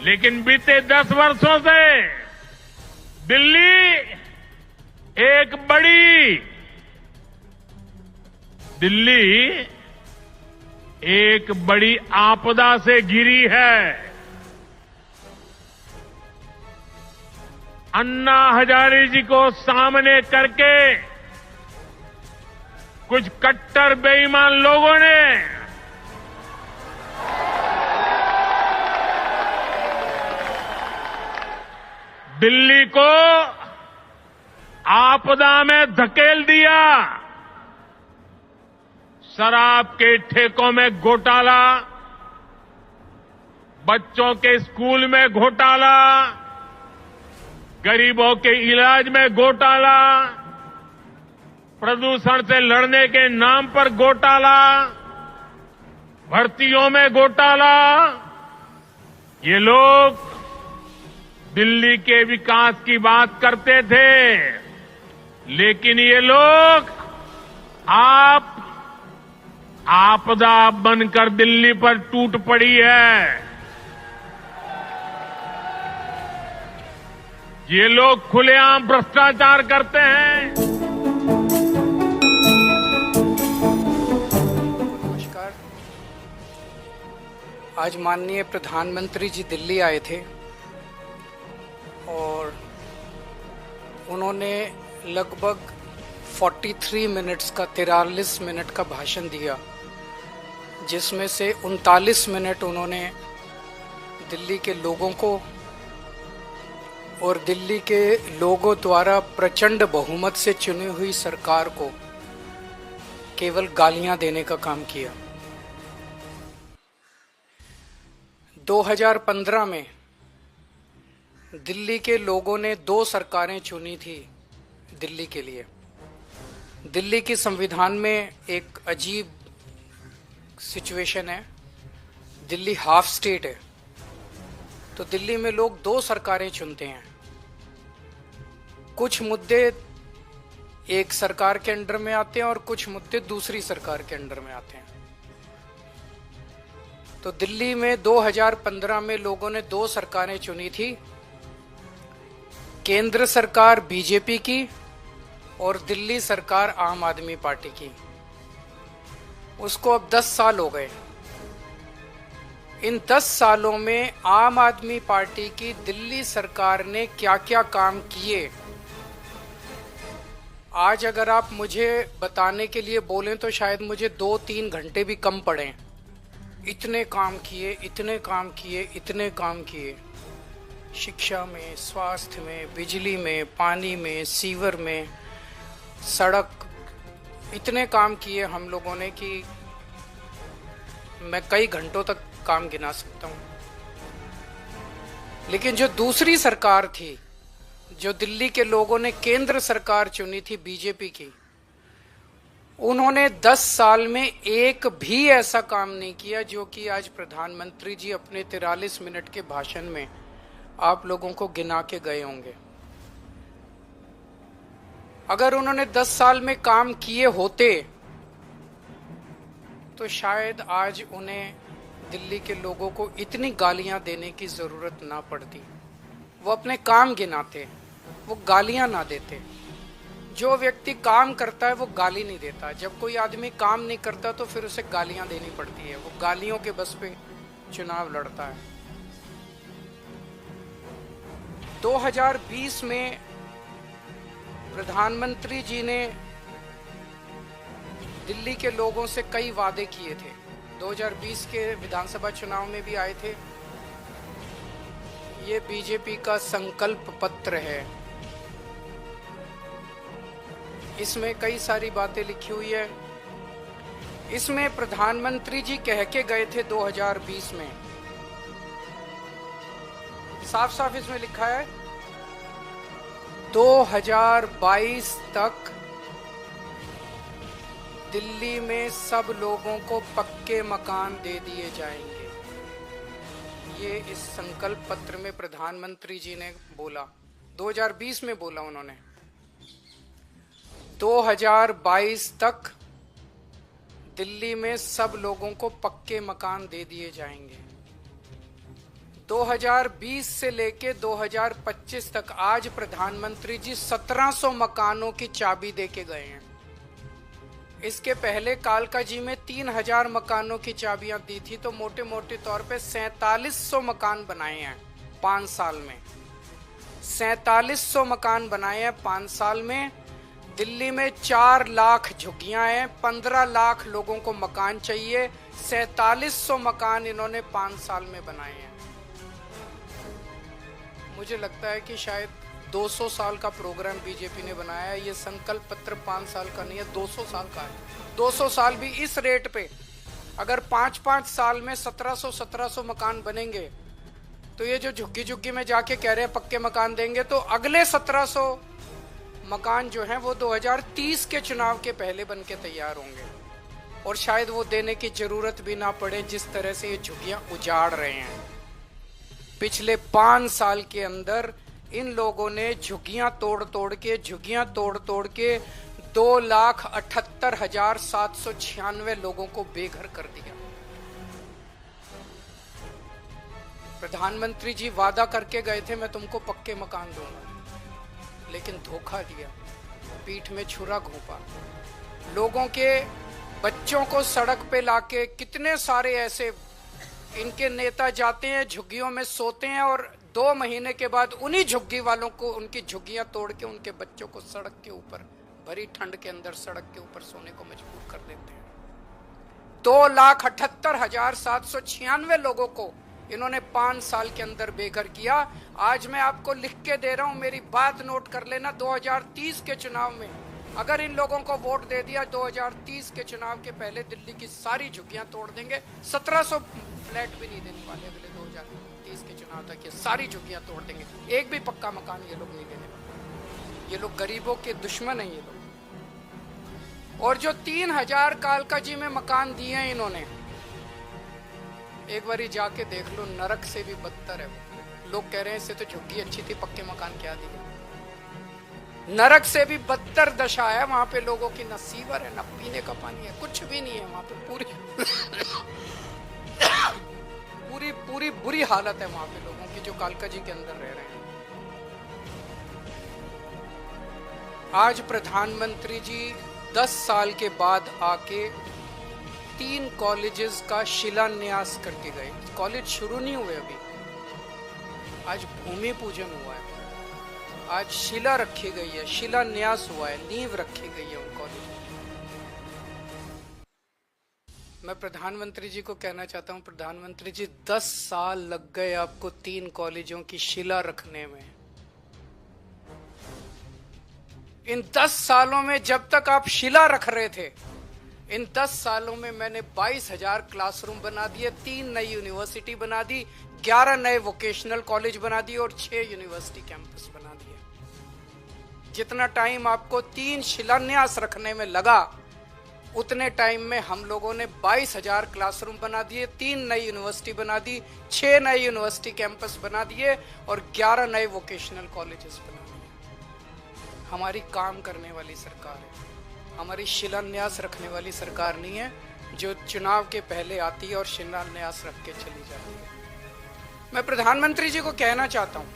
लेकिन बीते 10 वर्षों से दिल्ली एक बड़ी आपदा से घिरी है। अन्ना हजारे जी को सामने करके कुछ कट्टर बेईमान लोगों ने दिल्ली को आपदा में धकेल दिया। शराब के ठेकों में घोटाला, बच्चों के स्कूल में घोटाला, गरीबों के इलाज में घोटाला, प्रदूषण से लड़ने के नाम पर घोटाला, भर्तियों में घोटाला। ये लोग दिल्ली के विकास की बात करते थे, लेकिन ये लोग आपदा बनकर दिल्ली पर टूट पड़ी है। ये लोग खुलेआम भ्रष्टाचार करते हैं। नमस्कार। आज माननीय प्रधानमंत्री जी दिल्ली आए थे और उन्होंने लगभग 43 मिनट्स का 43 मिनट का भाषण दिया, जिसमें से 39 मिनट उन्होंने दिल्ली के लोगों को और दिल्ली के लोगों द्वारा प्रचंड बहुमत से चुनी हुई सरकार को केवल गालियां देने का काम किया। 2015 में दिल्ली के लोगों ने 2 सरकारें चुनी थी दिल्ली के लिए। दिल्ली के संविधान में एक अजीब सिचुएशन है, दिल्ली हाफ स्टेट है, तो दिल्ली में लोग 2 सरकारें चुनते हैं। कुछ मुद्दे एक सरकार के अंडर में आते हैं और कुछ मुद्दे दूसरी सरकार के अंडर में आते हैं। तो दिल्ली में 2015 में लोगों ने 2 सरकारें चुनी थी, केंद्र सरकार बीजेपी की और दिल्ली सरकार आम आदमी पार्टी की। उसको अब 10 साल हो गए। इन 10 सालों में आम आदमी पार्टी की दिल्ली सरकार ने क्या क्या काम किए, आज अगर आप मुझे बताने के लिए बोलें तो शायद मुझे 2-3 घंटे भी कम पड़ें। इतने काम किए, इतने काम किए, इतने काम किए। शिक्षा में, स्वास्थ्य में, बिजली में, पानी में, सीवर में, सड़क, इतने काम किए हम लोगों ने कि मैं कई घंटों तक काम गिना सकता हूं। लेकिन जो दूसरी सरकार थी, जो दिल्ली के लोगों ने केंद्र सरकार चुनी थी बीजेपी की, उन्होंने 10 साल में एक भी ऐसा काम नहीं किया जो कि आज प्रधानमंत्री जी अपने 43 मिनट के भाषण में आप लोगों को गिना के गए होंगे। अगर उन्होंने 10 साल में काम किए होते तो शायद आज उन्हें दिल्ली के लोगों को इतनी गालियां देने की जरूरत ना पड़ती। वो अपने काम गिनाते, वो गालियां ना देते। जो व्यक्ति काम करता है वो गाली नहीं देता। जब कोई आदमी काम नहीं करता तो फिर उसे गालियां देनी पड़ती है। वो गालियों के बस पे चुनाव लड़ता है। 2020 में प्रधानमंत्री जी ने दिल्ली के लोगों से कई वादे किए थे। 2020 के विधानसभा चुनाव में भी आए थे। ये बीजेपी का संकल्प पत्र है। इसमें कई सारी बातें लिखी हुई है। इसमें प्रधानमंत्री जी कह के गए थे 2020 में, साफ साफ इसमें लिखा है 2022 तक दिल्ली में सब लोगों को पक्के मकान दे दिए जाएंगे। ये इस संकल्प पत्र में प्रधानमंत्री जी ने बोला, 2020 में बोला उन्होंने। 2022 तक दिल्ली में सब लोगों को पक्के मकान दे दिए जाएंगे। 2020 से लेके 2025 तक आज प्रधानमंत्री जी 1700 मकानों की चाबी देके गए हैं। इसके पहले कालका जी में 3000 मकानों की चाबियां दी थी, तो मोटे मोटे तौर पे 4700 मकान बनाए हैं 5 साल में। 4700 मकान बनाए हैं 5 साल में। दिल्ली में 4 लाख झुग्गियां हैं, 15 लाख लोगों को मकान चाहिए। 4700 मकान इन्होंने 5 साल में बनाए हैं। मुझे लगता है कि शायद 200 साल का प्रोग्राम बीजेपी ने बनाया है। ये संकल्प पत्र 5 साल का नहीं है, 200 साल का है। 200 साल भी इस रेट पे अगर 5-5 साल में 1700 मकान बनेंगे, तो ये जो झुग्गी झुग्गी में जाके कह रहे हैं पक्के मकान देंगे, तो अगले 1700 मकान जो हैं वो 2030 के चुनाव के पहले बन के तैयार होंगे। और शायद वो देने की जरूरत भी ना पड़े, जिस तरह से ये झुग्गियां उजाड़ रहे हैं। पिछले 5 साल के अंदर इन लोगों ने झुग्गियां तोड़ तोड़ के 2,78,796 लोगों को बेघर कर दिया। प्रधानमंत्री जी वादा करके गए थे मैं तुमको पक्के मकान दूंगा, लेकिन धोखा दिया, पीठ में छुरा घोंपा। लोगों के बच्चों को सड़क पे लाके, कितने सारे ऐसे इनके नेता जाते हैं झुग्गियों में सोते हैं, और 2 महीने के बाद उन्हीं झुग्गी वालों को उनकी झुग्गियां तोड़ के उनके बच्चों को सड़क के ऊपर, भरी ठंड के अंदर सड़क के ऊपर सोने को मजबूर कर देते हैं। 2,78,796 लोगों को इन्होंने 5 साल के अंदर बेघर किया। आज मैं आपको लिख के दे रहा हूं, मेरी बात नोट कर लेना। 2030 के चुनाव में अगर इन लोगों को वोट दे दिया, 2030 के चुनाव के पहले दिल्ली की सारी झुग्गियां तोड़ देंगे। 1700 फ्लैट भी नहीं देने वाले अगले 2030 के चुनाव तक। ये सारी झुग्गियां तोड़ देंगे, एक भी पक्का मकान ये लोग नहीं देने वाले। ये लोग गरीबों के दुश्मन हैं ये लोग। और जो 3000 कालका जी में मकान दिए हैं इन्होंने, एक बारी जाके देख लो, नरक से भी बदतर है। लोग कह रहे हैं इससे तो झुग्गी अच्छी थी, पक्के मकान क्या दिए। नरक से भी बदतर दशा है वहां पे। लोगों की न सीवर है, न पीने का पानी है, कुछ भी नहीं है वहां पे। पूरी बुरी हालत है वहां पे लोगों की, जो कालका जी के अंदर रह रहे हैं। आज प्रधानमंत्री जी 10 साल के बाद आके 3 कॉलेजेस का शिलान्यास करके गए। कॉलेज शुरू नहीं हुए अभी, आज भूमि पूजन हुआ है, आज शिला रखी गई है, शिलान्यास हुआ है, नींव रखी गई है उन कॉलेज। मैं प्रधानमंत्री जी को कहना चाहता हूं, प्रधानमंत्री जी 10 साल लग गए आपको 3 कॉलेजों की शिला रखने में। इन 10 सालों में जब तक आप शिला रख रहे थे, इन 10 सालों में मैंने 22,000 क्लासरूम बना दिए, 3 नई यूनिवर्सिटी बना दी, 11 नए वोकेशनल कॉलेज बना दिए और 6 यूनिवर्सिटी कैंपस बना दिए। जितना टाइम आपको 3 शिलान्यास रखने में लगा, उतने टाइम में हम लोगों ने 22,000 क्लासरूम बना दिए, 3 नई यूनिवर्सिटी बना दी, 6 नए यूनिवर्सिटी कैंपस बना दिए और 11 नए वोकेशनल कॉलेजेस बना दिए। हमारी काम करने वाली सरकार है, हमारी शिलान्यास रखने वाली सरकार नहीं है, जो चुनाव के पहले आती है और शिलान्यास रख के चली जाती है। मैं प्रधानमंत्री जी को कहना चाहता हूं,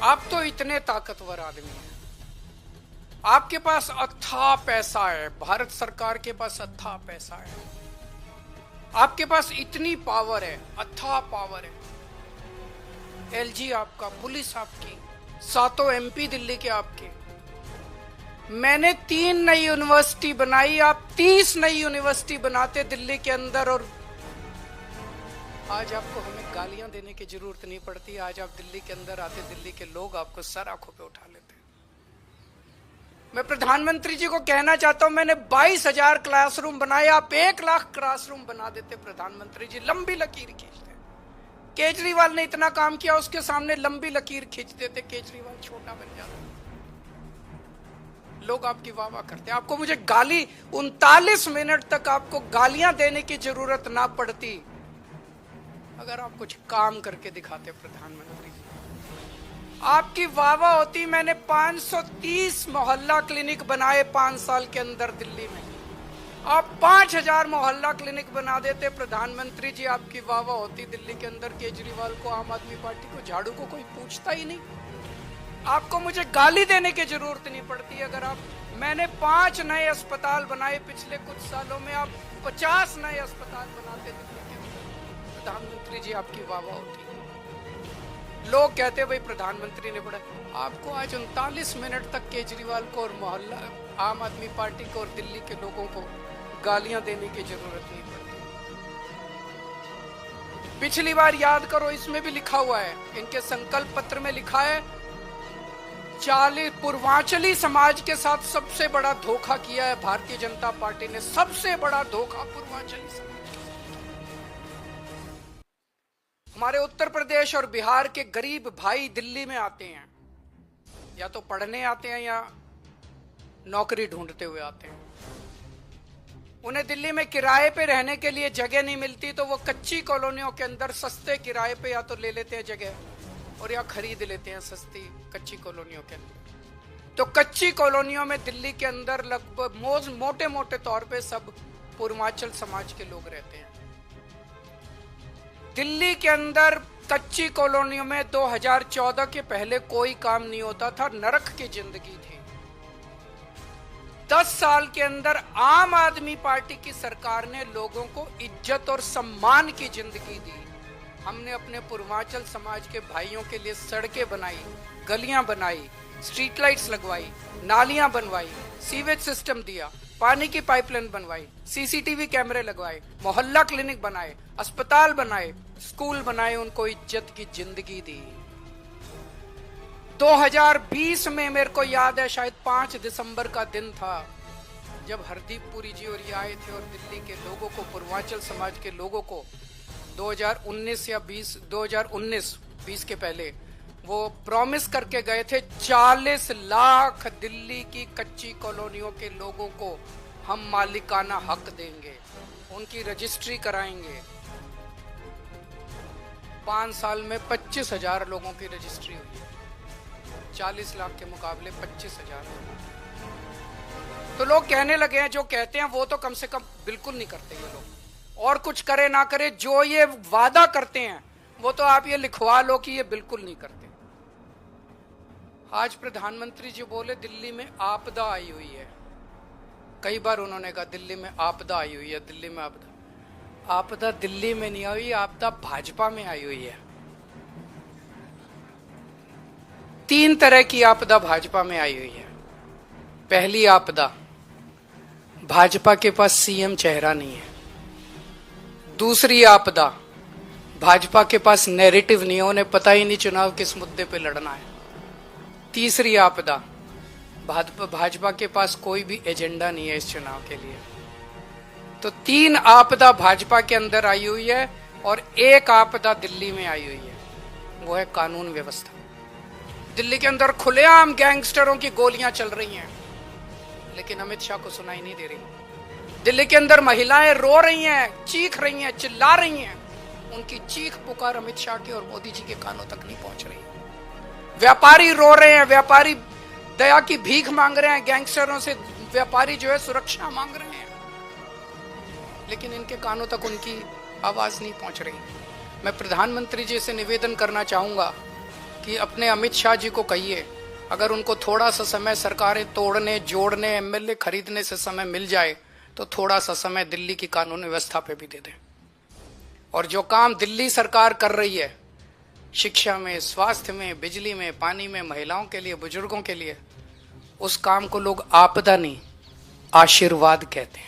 आप तो इतने ताकतवर आदमी हैं, आपके पास अथाह पैसा है, भारत सरकार के पास अथाह पैसा है, आपके पास इतनी पावर है, अथाह पावर है। एलजी आपका, पुलिस आपकी, 7 MP दिल्ली के आपके। मैंने 3 नई यूनिवर्सिटी बनाई, आप 30 नई यूनिवर्सिटी बनाते दिल्ली के अंदर, और आज आपको हमें गालियां देने की जरूरत नहीं पड़ती। आज आप दिल्ली के अंदर आते, दिल्ली के लोग आपको सर आंखों पे उठा लेते। मैं प्रधानमंत्री जी को कहना चाहता हूं, मैंने 22,000 क्लासरूम बनाए, आप 1 लाख क्लासरूम बना देते प्रधानमंत्री जी, लंबी लकीर खींचते। केजरीवाल ने इतना काम किया, उसके सामने लंबी लकीर खींच देते, केजरीवाल छोटा बन जाता। लोग आपकी वाह वाह करते। आपको मुझे गाली 39 मिनट तक आपको गालियां देने की जरूरत ना पड़ती अगर आप कुछ काम करके दिखाते प्रधानमंत्री जी। आपकी वाह वाह होती। मैंने 530 मोहल्ला क्लिनिक बनाए 5 साल के अंदर दिल्ली में। आप 5,000 मोहल्ला क्लिनिक बना देते प्रधानमंत्री जी, आपकी वाह वाह होती। दिल्ली के अंदर केजरीवाल को, आम आदमी पार्टी को, झाड़ू को कोई पूछता ही नहीं। आपको मुझे गाली देने की जरूरत नहीं पड़ती। अगर आप, मैंने 5 नए अस्पताल बनाए पिछले कुछ सालों में, आप 50 नए अस्पताल बनाते दिल्ली के अंदर, प्रधानमंत्री जी आपकी वाह वाह होती। लोग कहते भाई प्रधानमंत्री ने बड़ा, आपको आज 39 मिनट तक केजरीवाल को और मोहल्ला आम आदमी पार्टी को और दिल्ली के लोगों को गालियां देने की जरूरत नहीं पड़ती। पिछली बार याद करो, इसमें भी लिखा हुआ है, इनके संकल्प पत्र में लिखा है 40 पूर्वांचली समाज के साथ सबसे बड़ा धोखा किया है भारतीय जनता पार्टी ने। सबसे बड़ा धोखा पूर्वांचली समाज के साथ। हमारे उत्तर प्रदेश और बिहार के गरीब भाई दिल्ली में आते हैं, या तो पढ़ने आते हैं या नौकरी ढूंढते हुए आते हैं। उन्हें दिल्ली में किराए पे रहने के लिए जगह नहीं मिलती, तो वो कच्ची कॉलोनियों के अंदर सस्ते किराए पे या तो ले लेते हैं जगह और या खरीद लेते हैं सस्ती कच्ची कॉलोनियों के अंदर। तो कच्ची कॉलोनियों में दिल्ली के अंदर लगभग मोटे मोटे तौर पे सब पूर्वांचल समाज के लोग रहते हैं। दिल्ली के अंदर कच्ची कॉलोनियों में 2014 के पहले कोई काम नहीं होता था, नरक की जिंदगी थी। 10 साल के अंदर आम आदमी पार्टी की सरकार ने लोगों को इज्जत और सम्मान की जिंदगी दी। हमने अपने पूर्वांचल समाज के भाइयों के लिए सड़कें बनाई, गलियां बनाई, स्ट्रीट लाइट्स लगवाई, नालियां बनवाई, सीवेज सिस्टम दिया, पानी की पाइपलाइन बनवाई, सीसीटीवी कैमरे लगवाए, मोहल्ला क्लिनिक बनाए, अस्पताल बनाए, स्कूल बनाए, उनको इज्जत की जिंदगी दी। 2020 में मेरे को याद है, शायद 5 दिसंबर का दिन था, जब हरदीप पुरी जी और ये आए थे और दिल्ली के लोगों को, पूर्वांचल समाज के लोगों को 2019 या 2019 के पहले वो प्रॉमिस करके गए थे 40 लाख दिल्ली की कच्ची कॉलोनियों के लोगों को हम मालिकाना हक देंगे, उनकी रजिस्ट्री कराएंगे। 5 साल में 25,000 लोगों की रजिस्ट्री हुई है, 40 लाख के मुकाबले 25,000। तो लोग कहने लगे हैं, जो कहते हैं वो तो कम से कम बिल्कुल नहीं करते ये लोग, और कुछ करे ना करे, जो ये वादा करते हैं वो तो आप ये लिखवा लो कि ये बिल्कुल नहीं करते। आज प्रधानमंत्री जी बोले दिल्ली में आपदा आई हुई है, कई बार उन्होंने कहा दिल्ली में आपदा आई हुई है, दिल्ली में आपदा। आपदा दिल्ली में नहीं आई, आपदा भाजपा में आई हुई है। 3 तरह की आपदा भाजपा में आई हुई है। पहली आपदा, भाजपा के पास सीएम चेहरा नहीं है। दूसरी आपदा, भाजपा के पास नैरेटिव नहीं है, उन्हें पता ही नहीं चुनाव किस मुद्दे पे लड़ना है। तीसरी आपदा, भाजपा के पास कोई भी एजेंडा नहीं है इस चुनाव के लिए। तो 3 आपदा भाजपा के अंदर आई हुई है और एक आपदा दिल्ली में आई हुई है, वो है कानून व्यवस्था। दिल्ली के अंदर खुलेआम गैंगस्टरों की गोलियां चल रही हैं, लेकिन अमित शाह को सुनाई नहीं दे रही। दिल्ली के अंदर महिलाएं रो रही हैं, चीख रही हैं, चिल्ला रही हैं, उनकी चीख पुकार अमित शाह की और मोदी जी के कानों तक नहीं पहुंच रही। व्यापारी रो रहे हैं, व्यापारी दया की भीख मांग रहे हैं, गैंगस्टरों से व्यापारी जो है सुरक्षा मांग रहे हैं, लेकिन इनके कानों तक उनकी आवाज नहीं पहुंच रही। मैं प्रधानमंत्री जी से निवेदन करना चाहूंगा कि अपने अमित शाह जी को कहिए, अगर उनको थोड़ा सा समय सरकारें तोड़ने, जोड़ने, एमएलए खरीदने से समय मिल जाए तो थोड़ा सा समय दिल्ली की कानून व्यवस्था पे भी दे दें। और जो काम दिल्ली सरकार कर रही है, शिक्षा में, स्वास्थ्य में, बिजली में, पानी में, महिलाओं के लिए, बुजुर्गों के लिए, उस काम को लोग आपदा नहीं आशीर्वाद कहते हैं।